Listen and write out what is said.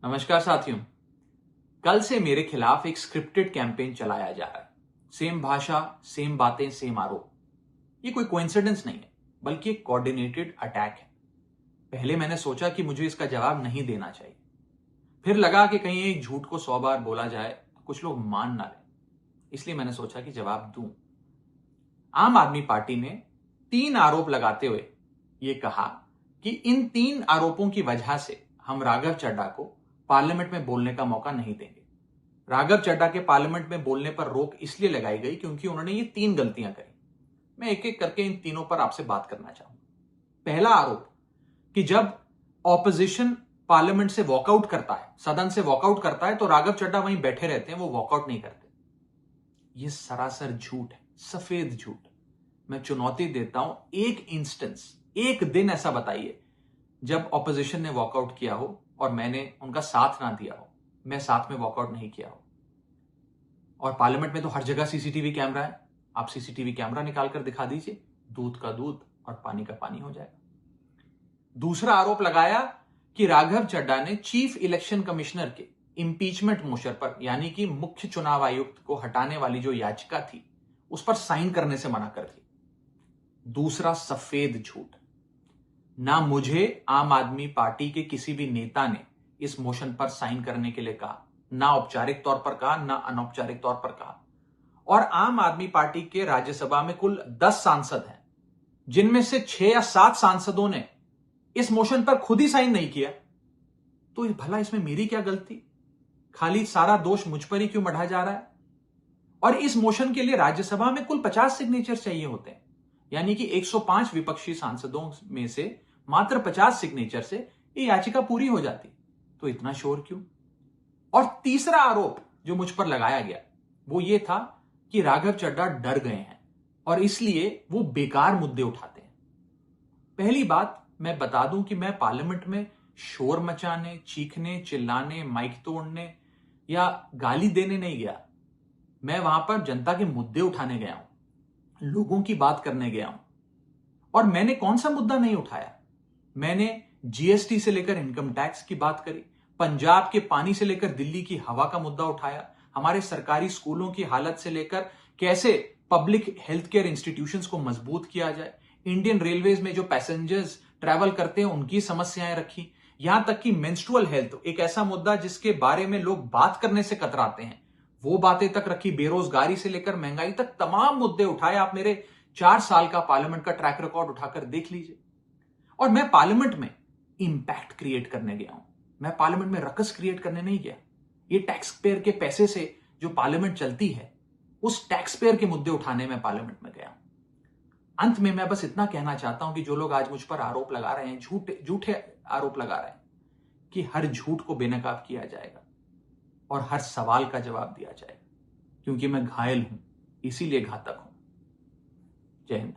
नमस्कार साथियों। कल से मेरे खिलाफ एक स्क्रिप्टेड कैंपेन चलाया जा रहा है। सेम भाषा, सेम बातें, सेम आरोप। ये कोई कोइंसिडेंस नहीं है, बल्कि एक कोऑर्डिनेटेड अटैक है। पहले मैंने सोचा कि मुझे इसका जवाब नहीं देना चाहिए। फिर लगा कि कहीं एक झूठ को 100 बार बोला जाए तो कुछ लोग मान ना लें। इसलिए मैंने सोचा कि जवाब दूं। आम आदमी पार्टी ने 3 आरोप लगाते हुए यह कहा कि इन 3 आरोपों की वजह से हम राघव चड्ढा को पार्लियामेंट में बोलने का मौका नहीं देंगे। राघव चड्ढा के पार्लियामेंट में बोलने पर रोक इसलिए लगाई गई क्योंकि उन्होंने ये 3 गलतियां करी। मैं एक एक करके इन तीनों पर आपसे बात करना चाहूंगा। पहला आरोप कि जब ऑपोजिशन पार्लियामेंट से वॉकआउट करता है, सदन से वॉकआउट करता है, तो राघव चड्ढा वहीं बैठे रहते हैं, वो वॉकआउट नहीं करते। ये सरासर झूठ है, सफेद झूठ। मैं चुनौती देता हूं, एक इंस्टेंस, एक दिन ऐसा बताइए जब ऑपोजिशन ने वॉकआउट किया हो और मैंने उनका साथ ना दिया हो, मैं साथ में वॉकआउट नहीं किया हो। और पार्लियामेंट में तो हर जगह सीसीटीवी कैमरा है। आप सीसीटीवी कैमरा निकाल कर दिखा दीजिए, दूध का दूध और पानी का पानी हो जाएगा। दूसरा आरोप लगाया कि राघव चड्ढा ने चीफ इलेक्शन कमिश्नर के इंपीचमेंट मोशन पर, यानी कि मुख्य चुनाव आयुक्त को हटाने वाली जो याचिका थी, उस पर साइन करने से मना कर दी। दूसरा सफेद झूठ। ना मुझे आम आदमी पार्टी के किसी भी नेता ने इस मोशन पर साइन करने के लिए कहा, ना औपचारिक तौर पर कहा, ना अनौपचारिक तौर पर कहा। और आम आदमी पार्टी के राज्यसभा में कुल 10 सांसद हैं, जिनमें से 6 या 7 सांसदों ने इस मोशन पर खुद ही साइन नहीं किया। तो भला इसमें मेरी क्या गलती? खाली सारा दोष मुझ पर ही क्यों मढ़ा जा रहा है? और इस मोशन के लिए राज्यसभा में कुल 50 सिग्नेचर चाहिए होते हैं, यानी कि 105 विपक्षी सांसदों में से मात्र 50 सिग्नेचर से ये याचिका पूरी हो जाती। तो इतना शोर क्यों? और तीसरा आरोप जो मुझ पर लगाया गया वो ये था कि राघव चड्ढा डर गए हैं और इसलिए वो बेकार मुद्दे उठाते हैं। पहली बात मैं बता दूं कि मैं पार्लियामेंट में शोर मचाने, चीखने, चिल्लाने, माइक तोड़ने या गाली देने नहीं गया। मैं वहां पर जनता के मुद्दे उठाने गया हूं, लोगों की बात करने गया हूं। और मैंने कौन सा मुद्दा नहीं उठाया? मैंने जीएसटी से लेकर इनकम टैक्स की बात करी, पंजाब के पानी से लेकर दिल्ली की हवा का मुद्दा उठाया, हमारे सरकारी स्कूलों की हालत से लेकर कैसे पब्लिक हेल्थ केयर इंस्टीट्यूशंस को मजबूत किया जाए, इंडियन रेलवेज में जो पैसेंजर्स ट्रैवल करते हैं उनकी समस्याएं रखी, यहां तक कि मेंस्ट्रुअल हेल्थ, एक ऐसा मुद्दा जिसके बारे में लोग बात करने से कतराते हैं, वो बातें तक रखी। बेरोजगारी से लेकर महंगाई तक तमाम मुद्दे उठाए। आप मेरे 4 साल का पार्लियामेंट का ट्रैक रिकॉर्ड उठाकर देख लीजिए। और मैं पार्लियामेंट में इंपैक्ट क्रिएट करने गया हूं, मैं पार्लियामेंट में रकस क्रिएट करने नहीं गया। ये टैक्स पेयर के पैसे से जो पार्लियामेंट चलती है, उस टैक्स पेयर के मुद्दे उठाने में पार्लियामेंट में गया हूं। अंत में मैं बस इतना कहना चाहता हूं कि जो लोग आज मुझ पर आरोप लगा रहे हैं, झूठे आरोप लगा रहे हैं, कि हर झूठ को बेनकाब किया जाएगा और हर सवाल का जवाब दिया जाएगा, क्योंकि मैं घायल हूं, इसीलिए घातक हूं। जय हिंद।